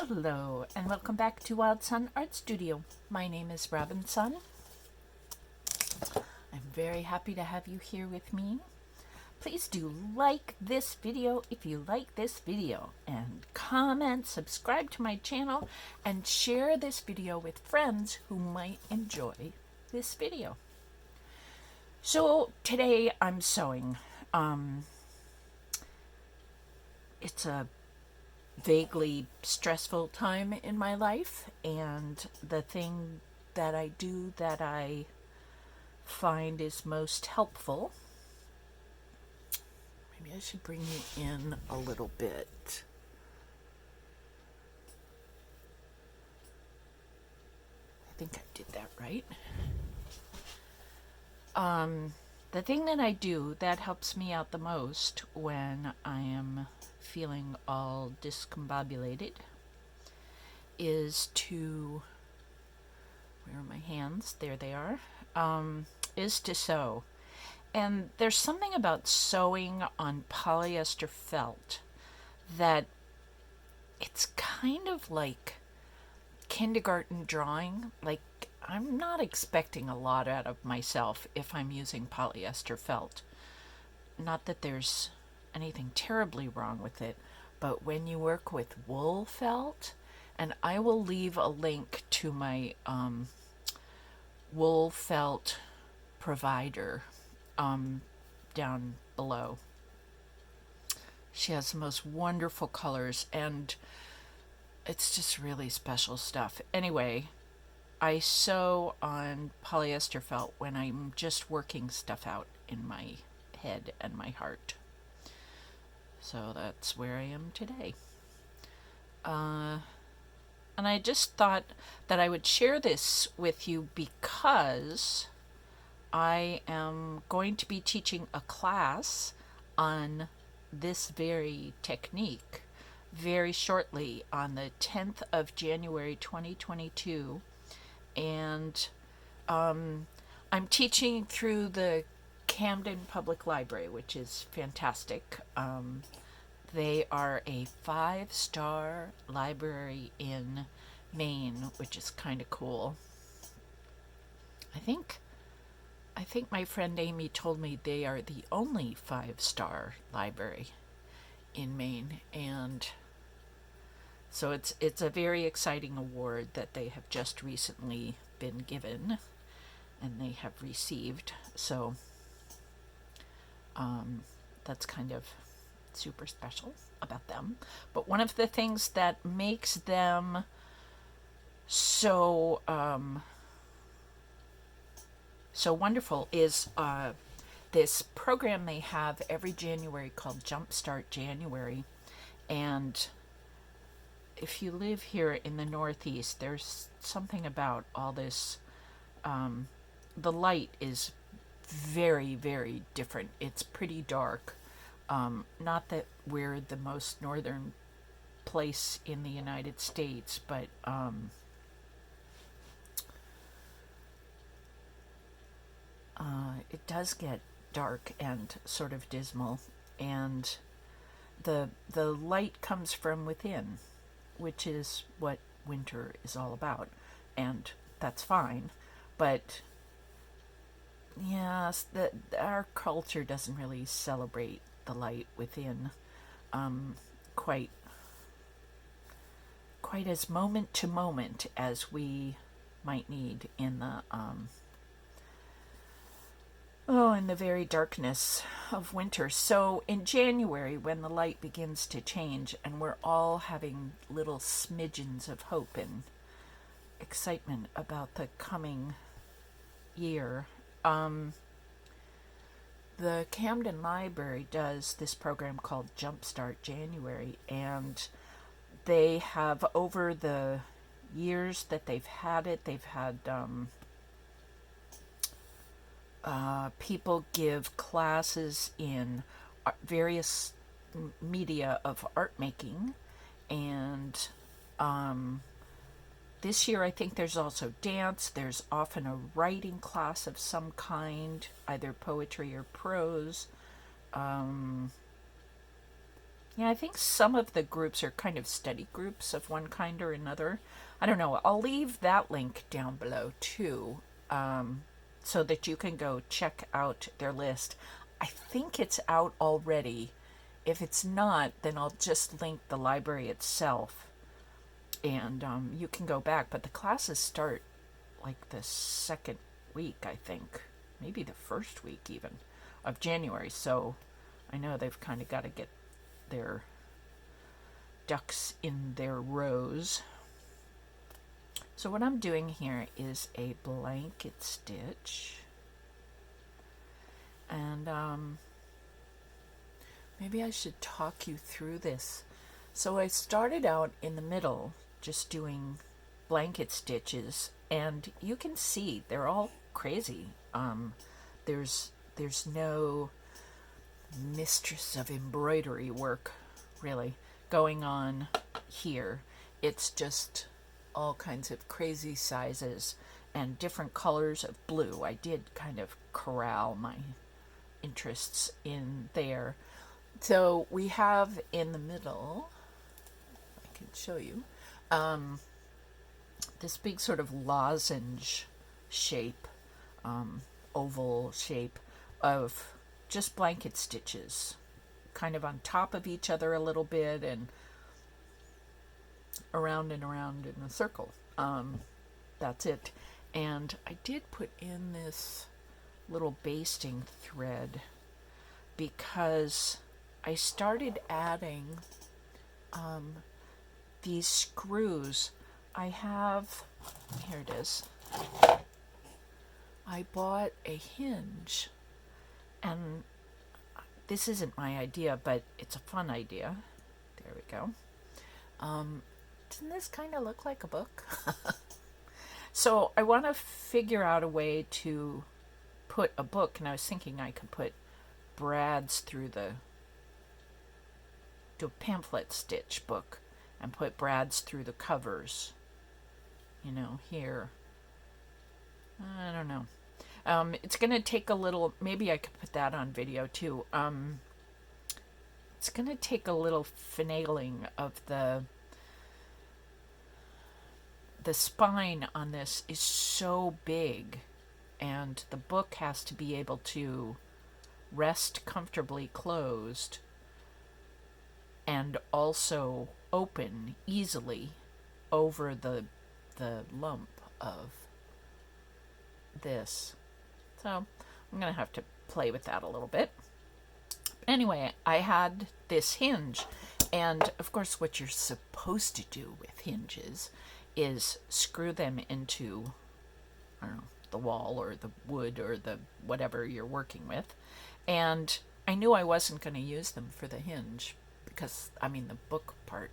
Hello, and welcome back to Wild Sun Art Studio. My name is Robinsunne. I'm very happy to have you here with me. Please do like this video if you like this video, and comment, subscribe to my channel, and share this video with friends who might enjoy this video. So today I'm sewing. It's a vaguely stressful time in my life, and the thing that I do that I find is most helpful. Maybe I should bring you in a little bit. I think I did that right. The thing that I do that helps me out the most when I am feeling all discombobulated is to, where are my hands? There they are. Is to sew. And there's something about sewing on polyester felt that it's kind of like kindergarten drawing. Like, I'm not expecting a lot out of myself if I'm using polyester felt. Not that there's anything terribly wrong with it, but when you work with wool felt, and I will leave a link to my wool felt provider down below. She has the most wonderful colors, and it's just really special stuff. Anyway, I sew on polyester felt when I'm just working stuff out in my head and my heart. So that's where I am today. And I just thought that I would share this with you because I am going to be teaching a class on this very technique very shortly on the 10th of January 2022. And I'm teaching through the Camden Public Library, which is fantastic. They are a 5-star library in Maine, which is kind of cool. I think my friend Amy told me they are the only 5-star library in Maine, and so it's a very exciting award that they have just recently been given and they have received. So that's kind of super special about them. But one of the things that makes them so wonderful is this program they have every January called Jumpstart January. And if you live here in the Northeast, there's something about all this. The light is very, very different. It's pretty dark. Not that we're the most northern place in the United States, but it does get dark and sort of dismal, and the light comes from within, which is what winter is all about, and that's fine. But yes, our culture doesn't really celebrate the light within quite as moment to moment as we might need in the in the very darkness of winter. So in January, when the light begins to change and we're all having little smidgens of hope and excitement about the coming year, the Camden Library does this program called Jumpstart January, and they have, over the years that they've had it, they've had people give classes in various media of art making, and this year I think there's also dance. There's often a writing class of some kind, either poetry or prose. Yeah, I think some of the groups are kind of study groups of one kind or another. I don't know. I'll leave that link down below too, so that you can go check out their list. I think it's out already. If it's not, then I'll just link the library itself, and you can go back. But the classes start like the second week, I think, maybe the first week even of January. So I know they've kind of got to get their ducks in their rows. So what I'm doing here is a blanket stitch, and maybe I should talk you through this. So I started out in the middle just doing blanket stitches, and you can see they're all crazy. There's no mistress of embroidery work really going on here. It's just all kinds of crazy sizes and different colors of blue. I did kind of corral my interests in there. So we have in the middle, I can show you, this big sort of lozenge shape, oval shape of just blanket stitches, kind of on top of each other a little bit and around and around in a circle. That's it. And I did put in this little basting thread because I started adding these screws. I have, here it is, I bought a hinge, and this isn't my idea, but it's a fun idea. There we go. Doesn't this kind of look like a book? So I want to figure out a way to put a book, and I was thinking I could put brads through do a pamphlet stitch book and put brads through the covers, you know, here. I don't know. It's going to take a little, maybe I could put that on video too. It's going to take a little finagling of the spine on this is so big, and the book has to be able to rest comfortably closed and also open easily over the lump of this. So I'm going to have to play with that a little bit. Anyway, I had this hinge, and of course what you're supposed to do with hinges is screw them into, I don't know, the wall or the wood or the whatever you're working with. And I knew I wasn't going to use them for the hinge because, I mean, the book part,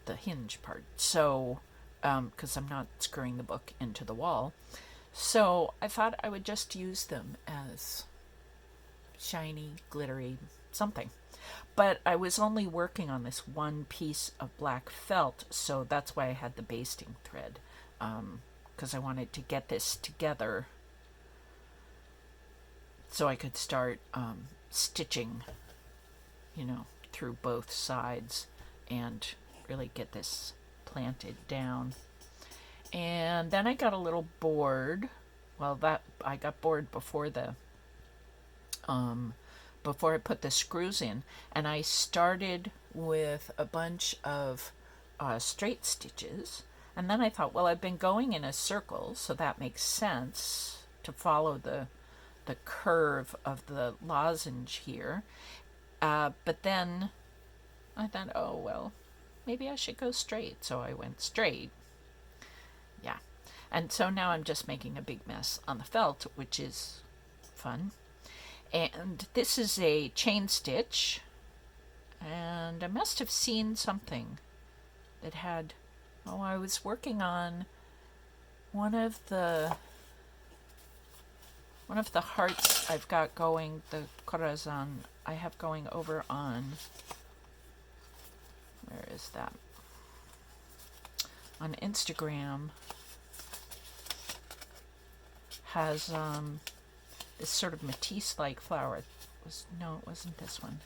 the hinge part. So, because I'm not screwing the book into the wall. So I thought I would just use them as shiny, glittery something. But I was only working on this one piece of black felt, so that's why I had the basting thread, because I wanted to get this together so I could start stitching, you know, through both sides and really get this planted down. And then I got a little bored. Well, that I got bored before before I put the screws in, and I started with a bunch of straight stitches, and then I thought, well, I've been going in a circle, so that makes sense to follow the curve of the lozenge here, but then I thought, oh well, maybe I should go straight, so I went straight. Yeah, and so now I'm just making a big mess on the felt, which is fun. And this is a chain stitch, and I must have seen something that had, oh, I was working on one of the hearts I've got going, the corazon I have going over on, where is that? On Instagram, has this sort of matisse-like flower. No, it wasn't this one.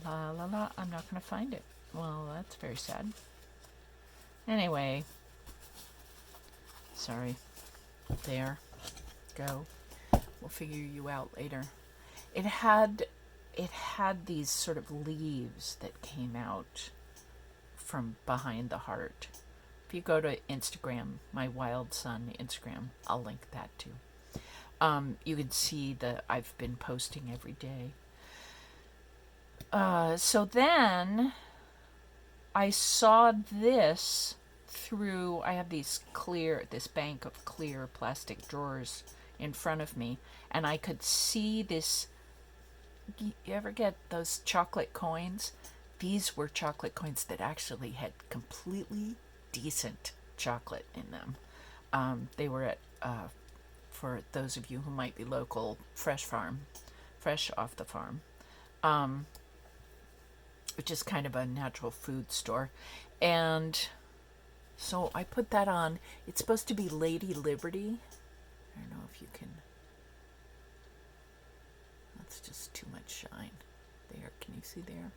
La la la, I'm not going to find it. Well, that's very sad. Anyway, sorry. There. Go. We'll figure you out later. It had these sort of leaves that came out from behind the heart. If you go to Instagram, my Robinsunne Instagram, I'll link that too. You can see that I've been posting every day. So then I saw this through, I have this bank of clear plastic drawers in front of me, and I could see this. You ever get those chocolate coins? These were chocolate coins that actually had completely decent chocolate in them. They were at, for those of you who might be local, fresh off the farm, which is kind of a natural food store. And so I put that on. It's supposed to be Lady Liberty. I don't know if you can. That's just too much shine. There, can you see there?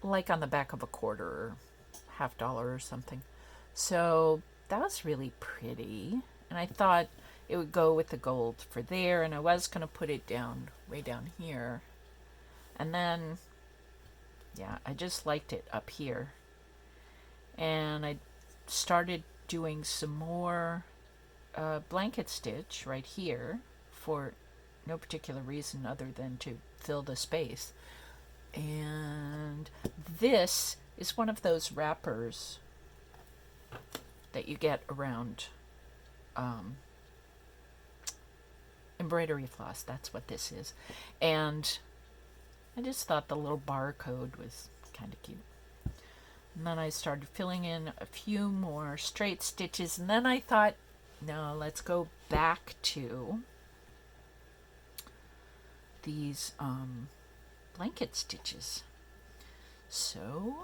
Like on the back of a quarter or $50 or something. So that was really pretty. And I thought it would go with the gold for there. And I was going to put it down, way down here. And then, yeah, I just liked it up here. And I started doing some more blanket stitch right here for no particular reason other than to fill the space. And this is one of those wrappers that you get around embroidery floss. That's what this is. And I just thought the little barcode was kind of cute. And then I started filling in a few more straight stitches. And then I thought, no, let's go back to these blanket stitches. So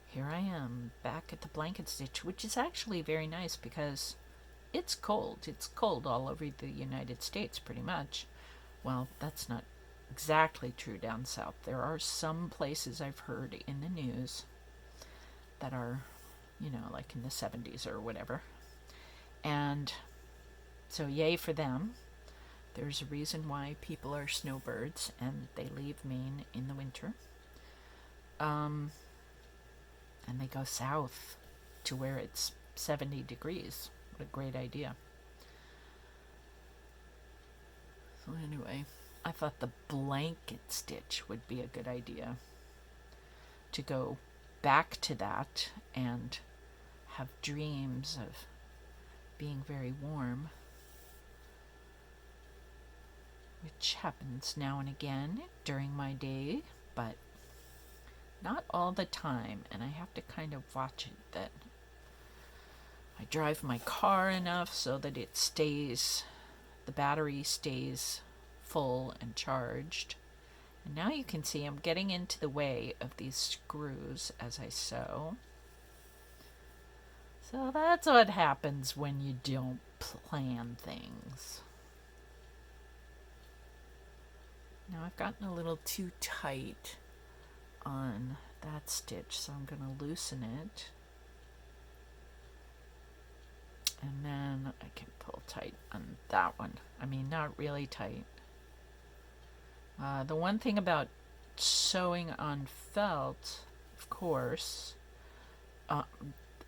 here I am back at the blanket stitch, which is actually very nice because it's cold. It's cold all over the United States pretty much. Well, that's not exactly true down south. There are some places I've heard in the news that are, like in the 70s or whatever. And so yay for them. There's a reason why people are snowbirds and they leave Maine in the winter. And they go south to where it's 70 degrees. What a great idea. So anyway, I thought the blanket stitch would be a good idea to go back to that and have dreams of being very warm, which happens now and again during my day, but not all the time, and I have to kind of watch it that I drive my car enough so that the battery stays full and charged. And now you can see I'm getting into the way of these screws as I sew. So that's what happens when you don't plan things. Now I've gotten a little too tight on that stitch, so I'm going to loosen it. And then I can pull tight on that one. I mean, not really tight. The one thing about sewing on felt, of course,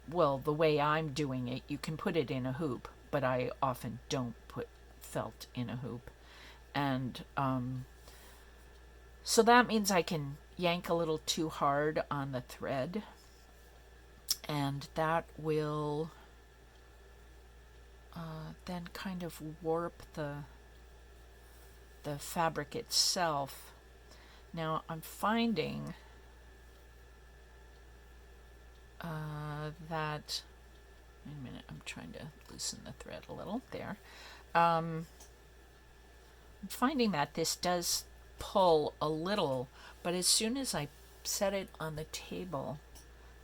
well, the way I'm doing it, you can put it in a hoop, but I often don't put felt in a hoop. And so that means I can yank a little too hard on the thread, and that will then kind of warp the fabric itself. Now I'm finding that, wait a minute, I'm trying to loosen the thread a little there. I'm finding that this does pull a little, but as soon as I set it on the table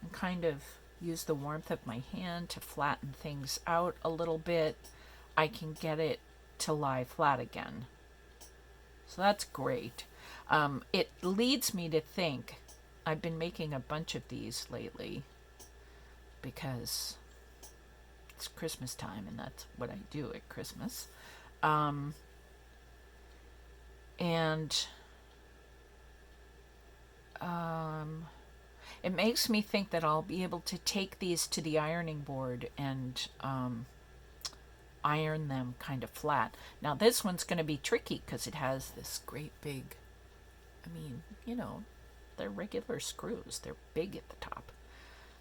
and kind of use the warmth of my hand to flatten things out a little bit, I can get it to lie flat again. So that's great. It leads me to think I've been making a bunch of these lately because it's Christmas time and that's what I do at Christmas. And it makes me think that I'll be able to take these to the ironing board and iron them kind of flat. Now this one's going to be tricky because it has this great big, I mean, you know, they're regular screws. They're big at the top.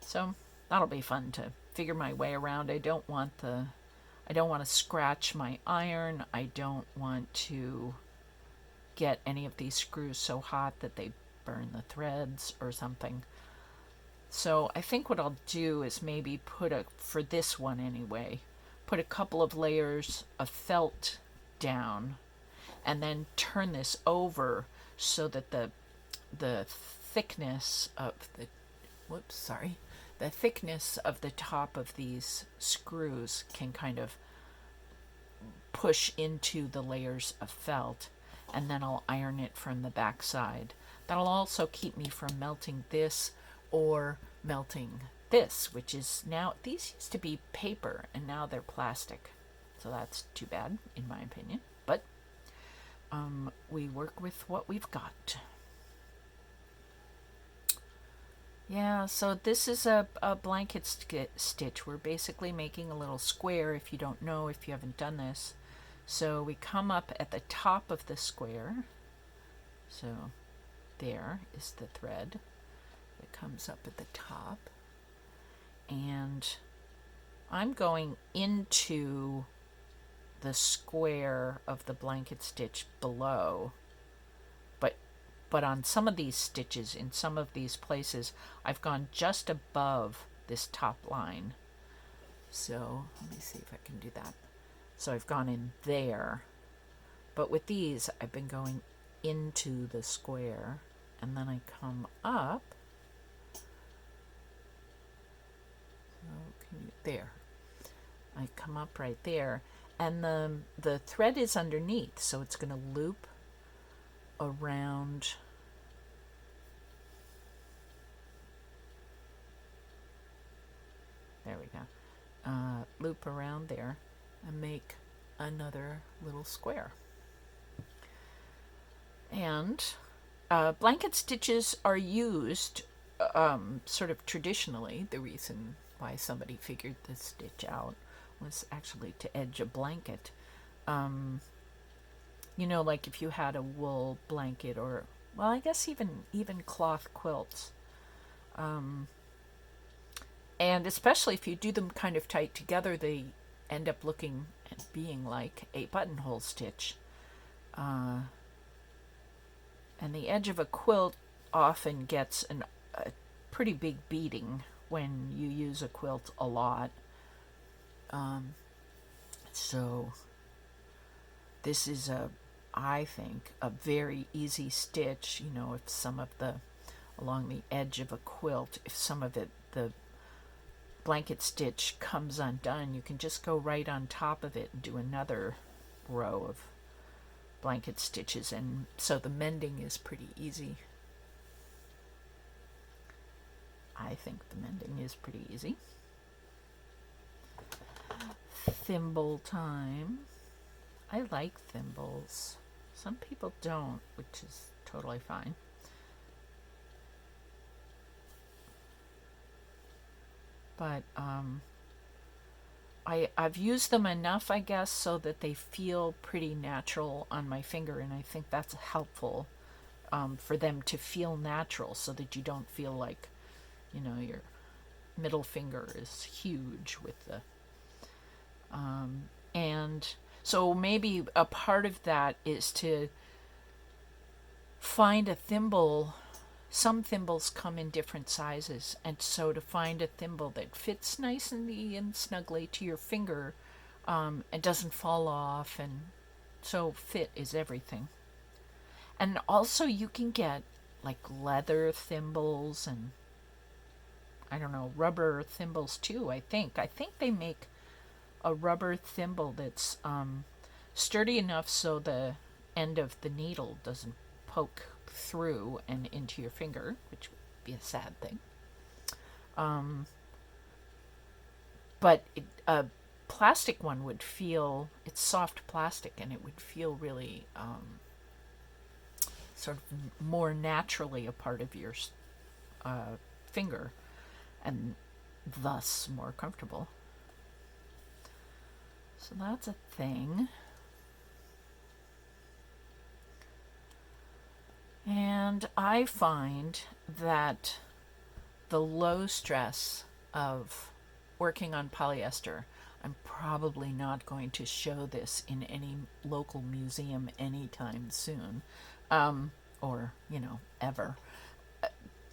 So that'll be fun to figure my way around. I don't want to scratch my iron. I don't want to get any of these screws so hot that they burn the threads or something. So I think what I'll do is maybe for this one anyway, put a couple of layers of felt down and then turn this over so that the thickness of the thickness of the top of these screws can kind of push into the layers of felt, and then I'll iron it from the back side. That'll also keep me from melting this or melting this, which is now, these used to be paper and now they're plastic. So that's too bad in my opinion, but we work with what we've got. Yeah, so this is a blanket stitch. We're basically making a little square if you don't know, if you haven't done this. So we come up at the top of the square. So there is the thread that comes up at the top. And I'm going into the square of the blanket stitch below. But on some of these stitches, in some of these places, I've gone just above this top line. So let me see if I can do that. So I've gone in there. But with these, I've been going into the square. And then I come up. So there. I come up right there. And the thread is underneath, so it's going to loop around there we go, loop around there and make another little square. And blanket stitches are used sort of traditionally. The reason why somebody figured this stitch out was actually to edge a blanket. You know, like if you had a wool blanket or, well, I guess even cloth quilts. And especially if you do them kind of tight together, they end up looking and being like a buttonhole stitch. And the edge of a quilt often gets a pretty big beating when you use a quilt a lot. So this is I think a very easy stitch. You know, if some of along the edge of a quilt, if some of the blanket stitch comes undone, you can just go right on top of it and do another row of blanket stitches, and so the mending is pretty easy. I think the mending is pretty easy. Thimble time. I like thimbles. Some people don't, which is totally fine. But I've used them enough, I guess, so that they feel pretty natural on my finger, and I think that's helpful for them to feel natural, so that you don't feel like, you know, your middle finger is huge with the and so maybe a part of that is to find a thimble. Some thimbles come in different sizes, and so to find a thimble that fits nicely and snugly to your finger and doesn't fall off, and so fit is everything. And also you can get like leather thimbles and, I don't know, rubber thimbles too, I think. I think they make a rubber thimble that's sturdy enough so the end of the needle doesn't poke through and into your finger, which would be a sad thing. But a plastic one would feel, it's soft plastic, and it would feel really sort of more naturally a part of your finger, and thus more comfortable. So that's a thing. And I find that the low stress of working on polyester, I'm probably not going to show this in any local museum anytime soon, or, ever.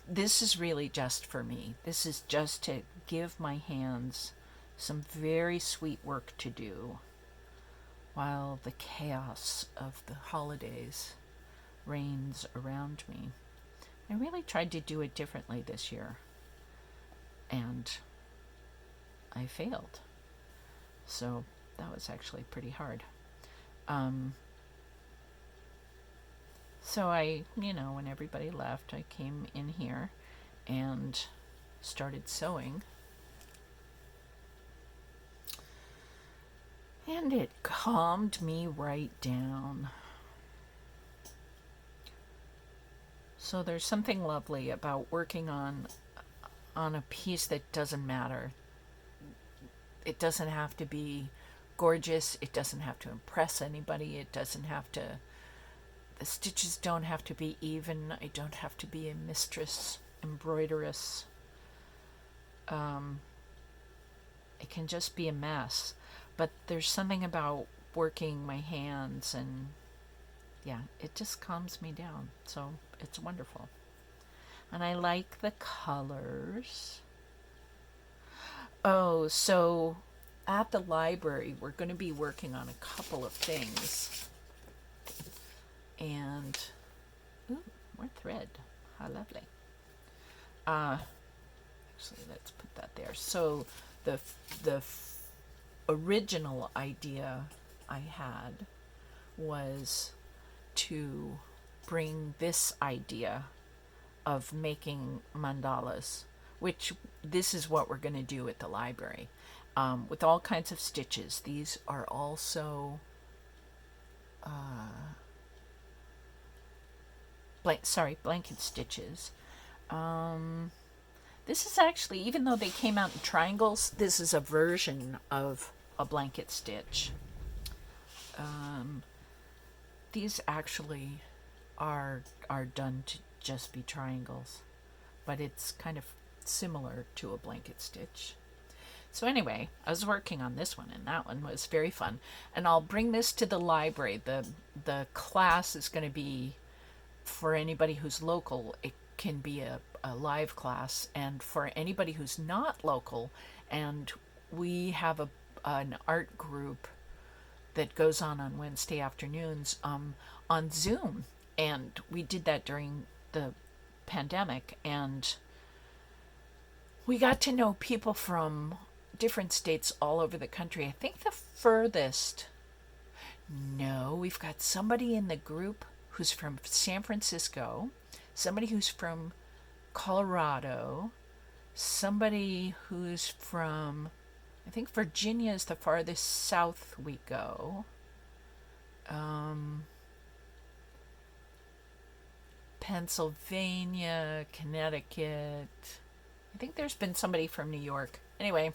This is really just for me. This is just to give my hands some very sweet work to do while the chaos of the holidays reigns around me. I really tried to do it differently this year, and I failed. So that was actually pretty hard. So I, when everybody left, I came in here and started sewing. And it calmed me right down. So there's something lovely about working on a piece that doesn't matter. It doesn't have to be gorgeous. It doesn't have to impress anybody. It doesn't have to, the stitches don't have to be even. I don't have to be a mistress embroideress. It can just be a mess. But there's something about working my hands, and yeah, it just calms me down. So it's wonderful. And I like the colors. Oh, so at the library, we're going to be working on a couple of things. And, ooh, more thread. How lovely. Actually, let's put that there. So the original idea I had was to bring this idea of making mandalas, which this is what we're going to do at the library, with all kinds of stitches. These are also blanket stitches. This is actually, even though they came out in triangles, this is a version of a blanket stitch. These actually are done to just be triangles, but it's kind of similar to a blanket stitch. So anyway, I was working on this one, and that one was very fun. And I'll bring this to the library. The class is going to be, for anybody who's local, it can be a live class, and for anybody who's not local, and we have an art group that goes on Wednesday afternoons on Zoom, and we did that during the pandemic, and we got to know people from different states all over the country. I think the furthest, no, we've got somebody in the group who's from San Francisco, somebody who's from Colorado, somebody who's from, I think Virginia is the farthest south we go. Pennsylvania, Connecticut. I think there's been somebody from New York. Anyway,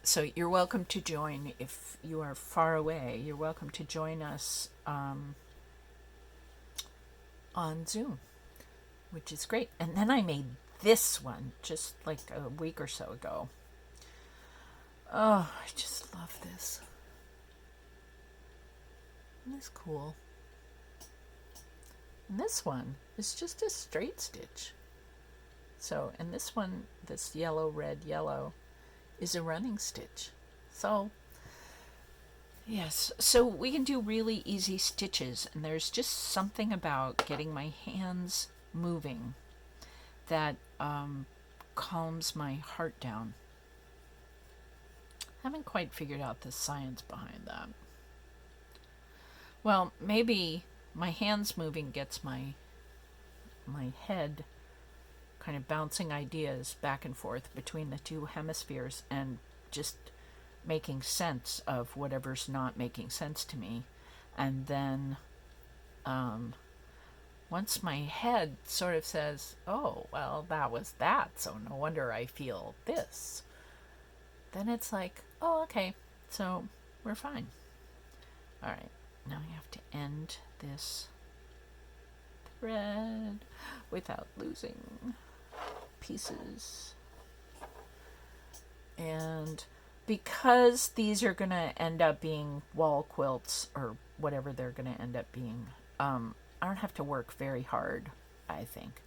so you're welcome to join if you are far away. You're welcome to join us on Zoom, which is great. And then I made this one just like a week or so ago. Oh, I just love this. Isn't this cool? And this one is just a straight stitch. So, and this one, this yellow, red, yellow, is a running stitch. So, yes, so we can do really easy stitches, and there's just something about getting my hands moving that calms my heart down. I haven't quite figured out the science behind that. Well, maybe my hands moving gets my my head kind of bouncing ideas back and forth between the two hemispheres and just making sense of whatever's not making sense to me. And then once my head sort of says, oh, well, that was that, so no wonder I feel this, then it's like, oh, okay, so we're fine. All right, now I have to end this thread without losing pieces. And because these are going to end up being wall quilts or whatever they're going to end up being, I don't have to work very hard, I think.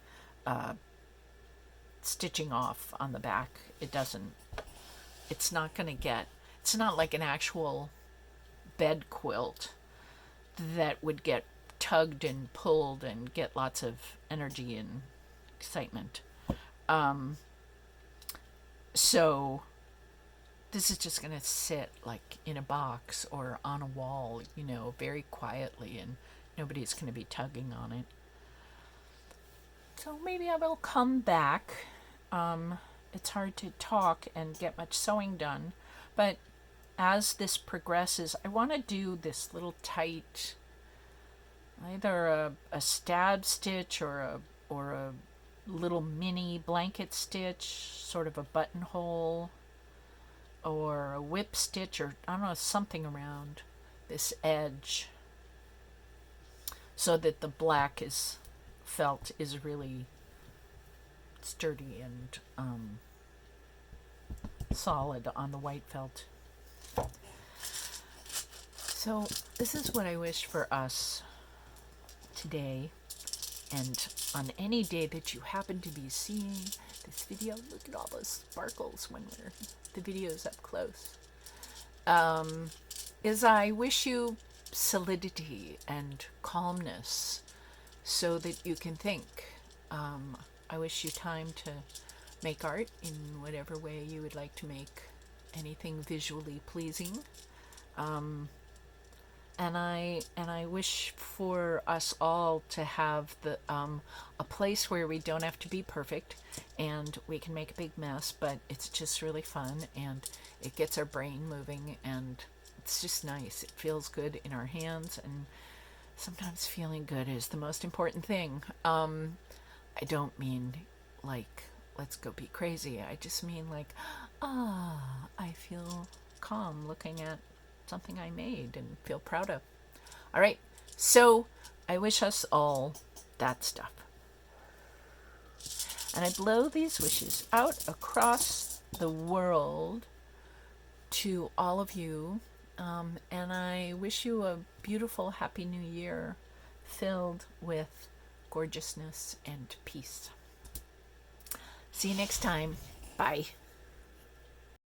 Stitching off on the back, it's not going to get, it's not like an actual bed quilt that would get tugged and pulled and get lots of energy and excitement. So this is just going to sit like in a box or on a wall, very quietly, and nobody's going to be tugging on it. So maybe I will come back. It's hard to talk and get much sewing done, but as this progresses, I want to do this little tight, either a stab stitch or a little mini blanket stitch, sort of a buttonhole, or a whip stitch, or I don't know, something around this edge, so that the black felt is really sturdy and solid on the white felt. So this is what I wish for us today, and on any day that you happen to be seeing this video. Look at all those sparkles when the video's up close. Is I wish you solidity and calmness so that you can think. I wish you time to make art in whatever way you would like to make anything visually pleasing. And I wish for us all to have a place where we don't have to be perfect, and we can make a big mess, but it's just really fun, and it gets our brain moving, and it's just nice. It feels good in our hands, and sometimes feeling good is the most important thing. I don't mean like, let's go be crazy. I just mean like, I feel calm looking at something I made and feel proud of. All right, so I wish us all that stuff. And I blow these wishes out across the world to all of you. And I wish you a beautiful, happy new year filled with gorgeousness and peace. See you next time. Bye.